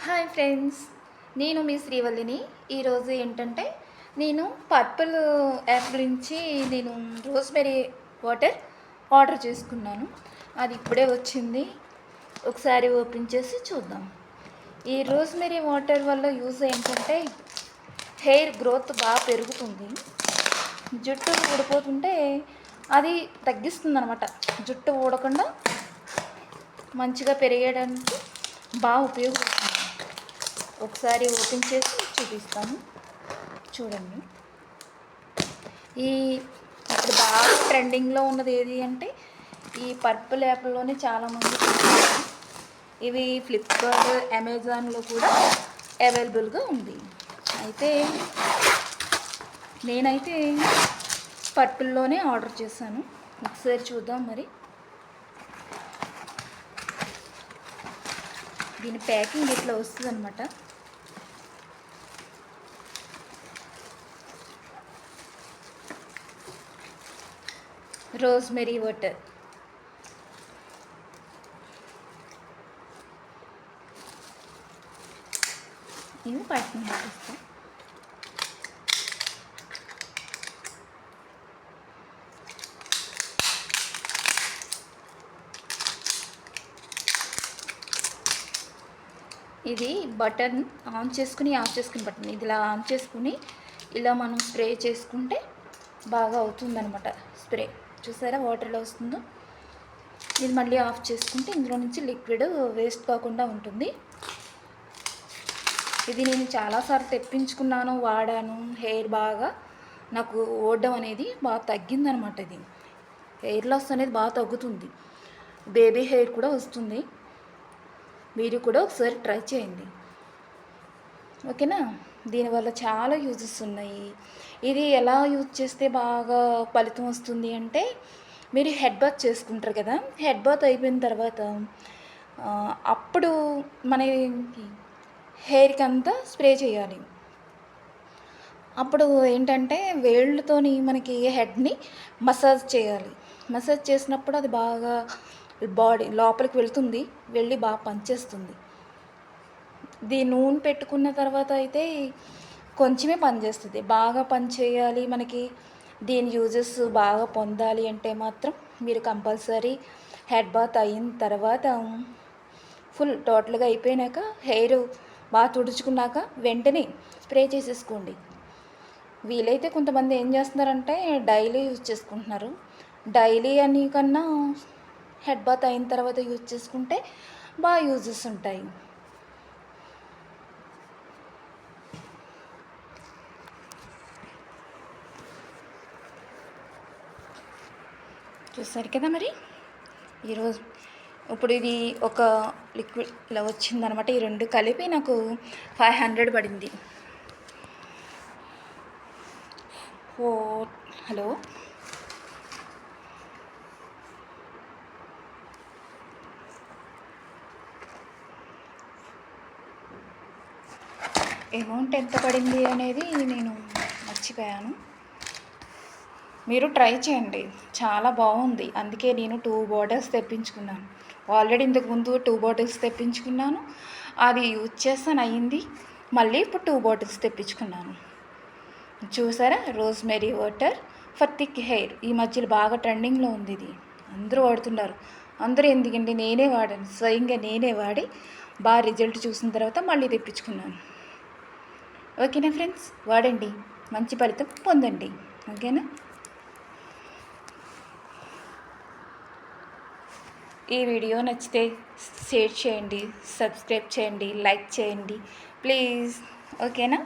Hi friends, నేను మీ శ్రీవల్లిని. ఈరోజు ఏంటంటే నేను పర్పుల్ యాప్ నుంచి నేను రోజ్మెరీ వాటర్ ఆర్డర్ చేసుకున్నాను. అది ఇప్పుడే వచ్చింది. ఒకసారి ఓపెన్ చేసి చూద్దాం. ఈ రోజ్మెరీ వాటర్ వల్ల యూజ్ ఏంటంటే హెయిర్ గ్రోత్ బాగా పెరుగుతుంది. జుట్టు ఊడిపోతుంటే అది తగ్గిస్తుంది అనమాట. జుట్టు ఊడకుండా మంచిగా పెరిగేయడానికి బాగా ఉపయోగపడుతుంది. ఒకసారి ఓపెన్ చేసి చూపిస్తాను, చూడండి. ఈ ఇప్పుడు బాగా ట్రెండింగ్లో ఉన్నది ఏది అంటే ఈ పర్పుల్ యాప్లోనే చాలామంది ఇవి ఫ్లిప్కార్ట్, అమెజాన్లో కూడా అవైలబుల్గా ఉంది. అయితే నేనైతే పర్పుల్లోనే ఆర్డర్ చేశాను. ఒకసారి చూద్దాం. మరి దీని ప్యాకింగ్ ఇట్లా వస్తుంది అనమాట. రోజ్మెరీ వాటర్ ఇవి ప్యాకింగ్ చేస్తాం. ఇది బటన్ ఆన్ చేసుకుని ఆఫ్ చేసుకుని బటన్. ఇది ఇలా ఆన్ చేసుకుని ఇలా మనం స్ప్రే చేసుకుంటే బాగా అవుతుందన్నమాట. స్ప్రే చూసారా వాటర్లో వస్తుందో. ఇది మళ్ళీ ఆఫ్ చేసుకుంటే ఇందులో నుంచి లిక్విడ్ వేస్ట్ కాకుండా ఉంటుంది. ఇది నేను చాలాసార్లు తెప్పించుకున్నాను, వాడాను. హెయిర్ బాగా నాకు ఓడడం అనేది బాగా తగ్గిందనమాట. ఇది హెయిర్ లాస్ అనేది బాగా తగ్గుతుంది. బేబీ హెయిర్ కూడా వస్తుంది. మీరు కూడా ఒకసారి ట్రై చేయండి, ఓకేనా. దీనివల్ల చాలా యూజెస్ ఉన్నాయి. ఇది ఎలా యూజ్ చేస్తే బాగా ఫలితం వస్తుంది అంటే, మీరు హెడ్ బాత్ చేసుకుంటారు కదా. హెడ్ బాత్ అయిపోయిన తర్వాత అప్పుడు మన హెయిర్కి అంతా స్ప్రే చేయాలి. అప్పుడు ఏంటంటే వేళ్ళతోని మనకి హెడ్ని మసాజ్ చేయాలి. మసాజ్ చేసినప్పుడు అది బాగా బాడీ లోపలికి వెళ్తుంది, వెళ్ళి బాగా పనిచేస్తుంది. దీని నూనె పెట్టుకున్న తర్వాత అయితే కొంచెమే పనిచేస్తుంది. బాగా పని చేయాలి, మనకి దీని యూజెస్ బాగా పొందాలి అంటే మాత్రం మీరు కంపల్సరీ హెడ్ బాత్ అయిన తర్వాత ఫుల్ టోటల్గా అయిపోయినాక హెయిర్ బాగా తుడుచుకున్నాక వెంటనే స్ప్రే చేసేసుకోండి. వీలైతే కొంతమంది ఏం చేస్తున్నారంటే డైలీ యూజ్ చేసుకుంటున్నారు. డైలీ అని కన్నా హెడ్ బాత్ అయిన తర్వాత యూజ్ చేసుకుంటే బాగా యూజెస్ ఉంటాయి. చూసారు కదా. మరి ఈరోజు ఇప్పుడు ఇది ఒక లిక్విడ్ ఇలా వచ్చిందనమాట. ఈ రెండు కలిపి నాకు 500 పడింది. హలో, అమౌంట్ ఎంత పడింది అనేది నేను మర్చిపోయాను. మీరు ట్రై చేయండి, చాలా బాగుంది. అందుకే నేను 2 బాటిల్స్ తెప్పించుకున్నాను. ఆల్రెడీ ఇంతకుముందు 2 బాటిల్స్ తెప్పించుకున్నాను. అది యూజ్ చేస్తాను అయ్యింది. మళ్ళీ ఇప్పుడు 2 బాటిల్స్ తెప్పించుకున్నాను. చూసారా, rosemary water for thick hair ఈ మధ్యలో బాగా ట్రెండింగ్లో ఉంది. ఇది అందరూ వాడుతున్నారు. అందరూ ఎందుకండి, నేనే వాడాను, స్వయంగా నేనే వాడి బాగా రిజల్ట్ చూసిన తర్వాత మళ్ళీ తెప్పించుకున్నాను. ఓకేనా ఫ్రెండ్స్, వాడండి, మంచి ఫలితం పొందండి, ఓకేనా. ఈ వీడియో నచ్చితే షేర్ చేయండి, సబ్స్క్రైబ్ చేయండి, లైక్ చేయండి ప్లీజ్, ఓకేనా.